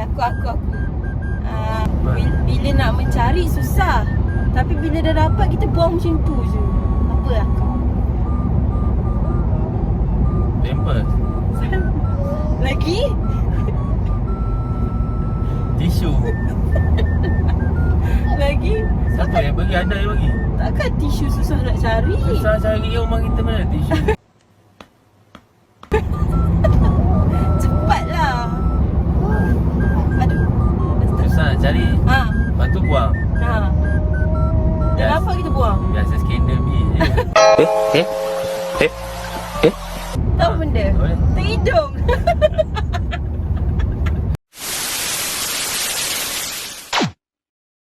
aku. Bila nak mencari susah. Tapi bila dah dapat kita buang macam tu je. Apa aku? Pampers. Lagi? Tisu. Lagi? Siapa yang bagi? Ada yang bagi? Takkan tisu susah nak cari? Susah cari rumah kita mana tisu. Cepatlah. Aduh. Susah nak cari. Lepas tu buang. Dan apa kita buang? Biasa skandal bil je. Tahu benda? Apa dia? Terhidung.